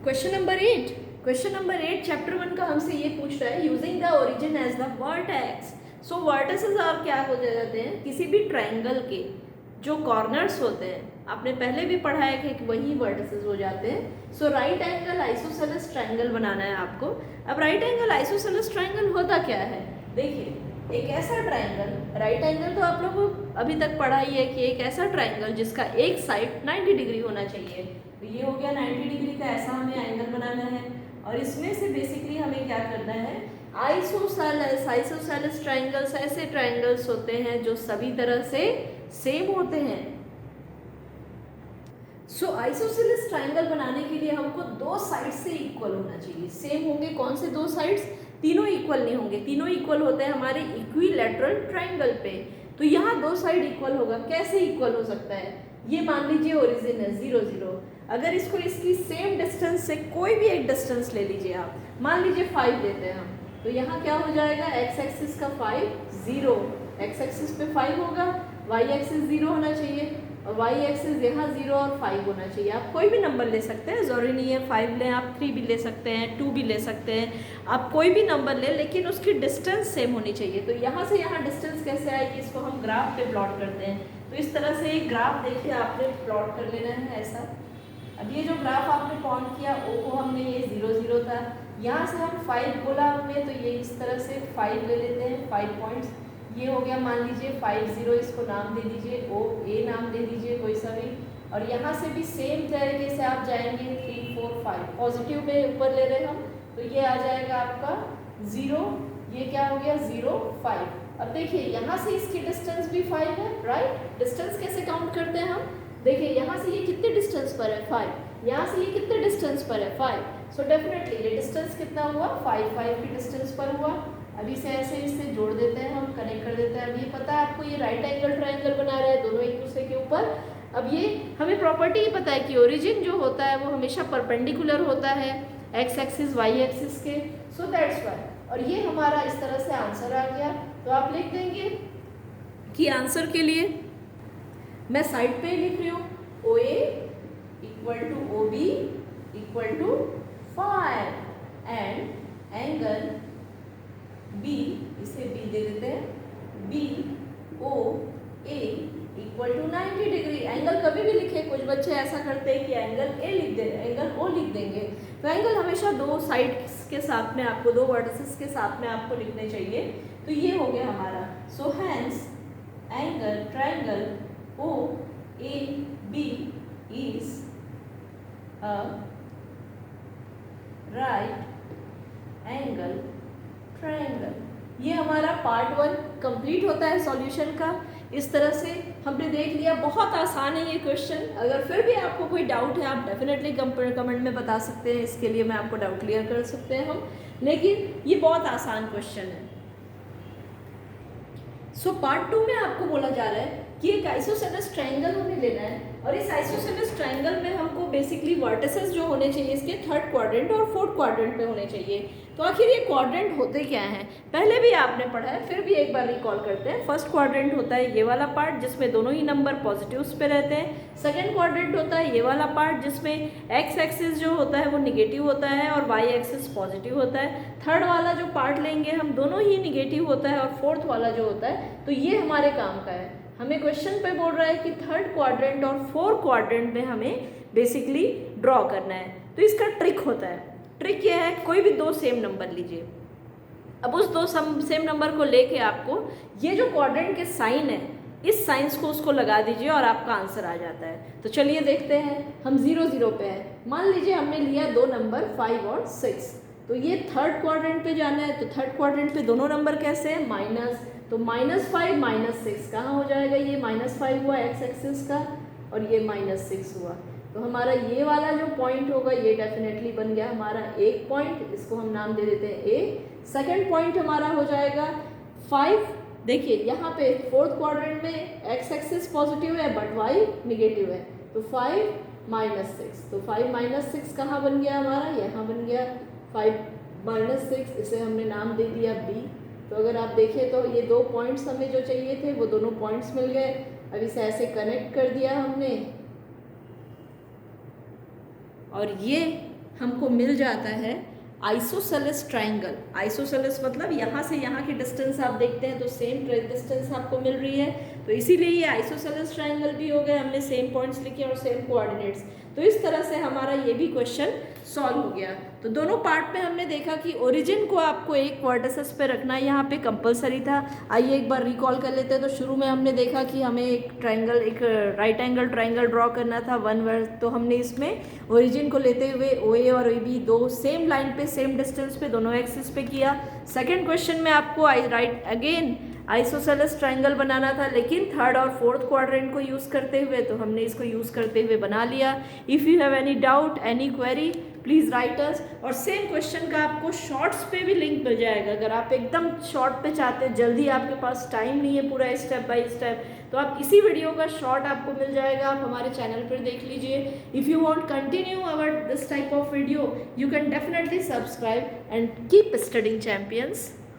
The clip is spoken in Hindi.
Question number 8। Question number 8 chapter 1 का हमसे ये पूछ रहा है using the origin as the vertex. So vertices आप क्या हो जाते हैं, किसी भी ट्रायंगल के जो कॉर्नर्स होते हैं, आपने पहले भी पढ़ा है कि वही वर्टिसेस हो जाते हैं। सो राइट एंगल आइसोसेलेस ट्रायंगल बनाना है आपको। अब राइट एंगल आइसोसेलेस ट्रायंगल होता क्या है, देखिए एक ऐसा ट्रायंगल, राइट एंगल तो आप लोगों को अभी तक पढ़ा ही है कि एक ऐसा ट्रायंगल जिसका एक साइड 90 डिग्री होना चाहिए। तो ये हो गया 90 डिग्री का, ऐसा हमें एंगल बनाना है। और इसमें से बेसिकली हमें क्या करना है, आइसोसेलेस ट्रायंगल्स ऐसे ट्रायंगल्स होते हैं जो सभी तरह से सेम होते हैं। सो आइसोसेलेस ट्रायंगल बनाने के लिए हमको दो साइड से इक्वल होना चाहिए। सेम होंगे कौन से दो साइड्स, तीनों इक्वल नहीं होंगे। तीनों इक्वल होते हैं हमारे इक्विलैटरल ट्रायंगल पे। तो यहाँ दो साइड इक्वल होगा, कैसे इक्वल हो सकता है, ये मान लीजिए ओरिजिन है 0 0। अगर इसको इसकी सेम डिस्टेंस से कोई भी एक डिस्टेंस ले लीजिए आप, मान लीजिए 5 लेते हैं हम, तो यहाँ क्या हो जाएगा, एक्स एक्सिस का 5 0, एक्स एक्सिस पे 5 होगा, वाई एक्सिस 0 होना चाहिए और वाई एक्सिस यहाँ 0 और 5 होना चाहिए। आप कोई भी नंबर ले सकते हैं, ज़रूरी नहीं है 5 लें, आप 3 भी ले सकते हैं, 2 भी ले सकते हैं, आप कोई भी नंबर लें, लेकिन उसकी डिस्टेंस सेम होनी चाहिए। तो यहाँ से यहाँ डिस्टेंस कैसे आएगी, इसको हम ग्राफ पे प्लॉट करते हैं। तो इस तरह से एक ग्राफ देखिए आपने प्लॉट कर लेना है ऐसा। अब ये जो ग्राफ आपने पॉइंट किया ओ को हमने, ये 0 0 था, यहाँ से हम 5 बोला हमने, तो ये इस तरह से 5 ले लेते हैं, 5 पॉइंट्स। ये हो गया मान लीजिए 5 0, इसको नाम दे दीजिए ओ, ए नाम दे दीजिए कोई सा भी। और यहाँ से भी सेम तरीके से आप जाएंगे 3 4 5, पॉजिटिव में ऊपर ले रहे हम, तो ये आ जाएगा आपका 0, ये क्या हो गया 0 5। अब देखिए यहाँ से इसकी डिस्टेंस भी 5 है, राइट। डिस्टेंस कैसे काउंट करते हैं हम, देखिए यहाँ से ये कितने डिस्टेंस पर है 5, यहाँ से ये कितने डिस्टेंस पर है 5। सो डेफिनेटली ये डिस्टेंस कितना हुआ 5 5 की डिस्टेंस पर हुआ। अभी से ऐसे इससे जोड़ देते हैं हम, कनेक्ट कर देते हैं। अब ये पता है आपको, ये राइट एंगल ट्रायंगल बना रहे हैं दोनों एक दूसरे के ऊपर। अब ये हमें प्रॉपर्टी ही पता है कि ओरिजिन जो होता है वो हमेशा परपेंडिकुलर होता है एक्स एक्सिस वाई एक्सिस के। So that's why. और ये हमारा इस तरह से आंसर आ गया। तो आप लिख देंगे कि आंसर के लिए मैं साइड पे लिख रही हूँ, O A equal to O B equal to 5 and angle B, इसे बी दे देते हैं, B O A equal to 90 degree. Angle कभी भी लिखे, कुछ बच्चे ऐसा करते हैं कि एंगल ए लिख दे, एंगल ओ लिख देंगे। तो एंगल हमेशा दो साइड्स के साथ में आपको, दो वर्टिसेस के साथ में आपको लिखने चाहिए। तो ये हो गया हमारा। So hence angle triangle O A B is a right angle triangle. ये हमारा पार्ट 1 कंप्लीट होता है सॉल्यूशन का। इस तरह से हमने देख लिया, बहुत आसान है ये क्वेश्चन। अगर फिर भी आपको कोई डाउट है आप डेफिनेटली कमेंट में बता सकते हैं, इसके लिए मैं आपको डाउट क्लियर कर सकते हैं हम, लेकिन ये बहुत आसान क्वेश्चन है। सो पार्ट 2 में आपको बोला जा रहा है कि एक आइसोसेलेस ट्रायंगल हमें लेना है और इस आइसोसेलेस ट्रायंगल में हमको बेसिकली वर्टिसेस जो होने चाहिए इसके थर्ड क्वाड्रेंट और फोर्थ क्वाड्रेंट पे होने चाहिए। तो आखिर ये क्वाड्रेंट होते क्या हैं, पहले भी आपने पढ़ा है, फिर भी एक बार रिकॉल करते हैं। फर्स्ट क्वाड्रेंट होता है ये वाला पार्ट जिसमें दोनों ही नंबर पॉजिटिव्स पे रहते हैं। सेकेंड क्वाड्रेंट होता है ये वाला पार्ट जिसमें एक्स एक्सिस जो होता है वो निगेटिव होता है और वाई एक्सिस पॉजिटिव होता है। थर्ड वाला जो पार्ट लेंगे हम, दोनों ही निगेटिव होता है और फोर्थ वाला जो होता है, तो ये हमारे काम का है। हमें क्वेश्चन पे बोल रहा है कि थर्ड क्वाड्रेंट और फोर्थ क्वाड्रेंट में हमें बेसिकली ड्रॉ करना है। तो इसका ट्रिक होता है, ट्रिक ये है, कोई भी दो सेम नंबर लीजिए। अब उस दो सेम नंबर को लेके आपको ये जो क्वाड्रेंट के साइन है, इस साइंस को उसको लगा दीजिए और आपका आंसर आ जाता है। तो चलिए देखते हैं, हम 0 0 पे है, मान लीजिए हमने लिया दो नंबर 5 और 6, तो ये थर्ड क्वाड्रेंट पे जाना है। तो थर्ड क्वाड्रेंट पे दोनों नंबर कैसे हैं, माइनस, तो -5 -6 कहाँ हो जाएगा, ये -5 हुआ एक्स एक्सिस का और ये -6 हुआ। तो हमारा ये वाला जो पॉइंट होगा ये डेफिनेटली बन गया हमारा एक पॉइंट, इसको हम नाम दे देते हैं ए। सेकंड पॉइंट हमारा हो जाएगा 5। देखिए यहाँ पे फोर्थ क्वाड्रेंट में एक्स एक्सिस पॉजिटिव है बट वाई निगेटिव है, तो 5 -6, तो 5 -6 कहाँ बन गया हमारा, यहाँ बन गया 5 -6, इसे हमने नाम दे दिया बी। तो अगर आप देखें तो ये दो पॉइंट्स हमें जो चाहिए थे वो दोनों पॉइंट्स मिल गए। अब इसे ऐसे कनेक्ट कर दिया हमने और ये हमको मिल जाता है आइसोसेलेस ट्राइंगल। आइसोसेलेस मतलब यहाँ से यहाँ की डिस्टेंस आप देखते हैं तो सेम डिस्टेंस आपको मिल रही है, तो इसीलिए ये आइसोसेलेस ट्राइंगल भी हो गए, हमने सेम पॉइंट्स लिखे और सेम कोऑर्डिनेट्स। तो इस तरह से हमारा ये भी क्वेश्चन सॉल्व हो गया। तो दोनों पार्ट में हमने देखा कि ओरिजिन को आपको एक वर्टिसेस पे रखना यहाँ पे कंपलसरी था। आइए एक बार रिकॉल कर लेते हैं। तो शुरू में हमने देखा कि हमें एक ट्राइंगल, एक राइट एंगल ट्राइंगल ड्रॉ करना था वन वर्ड, तो हमने इसमें ओरिजिन को लेते हुए OA और AB दो सेम लाइन पे सेम डिस्टेंस पे दोनों एक्सिस पे किया। सेकेंड क्वेश्चन में आपको राइट अगेन आइसोसेलेस ट्राइंगल बनाना था, लेकिन थर्ड और फोर्थ क्वाड्रेंट को यूज़ करते हुए, तो हमने इसको यूज़ करते हुए बना लिया। If you have any doubt, any query, please write अस। और सेम क्वेश्चन का आपको शॉर्ट्स पे भी लिंक मिल जाएगा। अगर आप एकदम शॉर्ट पे चाहते हैं, जल्दी आपके पास टाइम नहीं है पूरा स्टेप बाय स्टेप, तो आप इसी वीडियो का शॉर्ट आपको मिल जाएगा, आप हमारे चैनल पर देख लीजिए। If you want continue our this type of video, you can definitely subscribe and keep studying champions.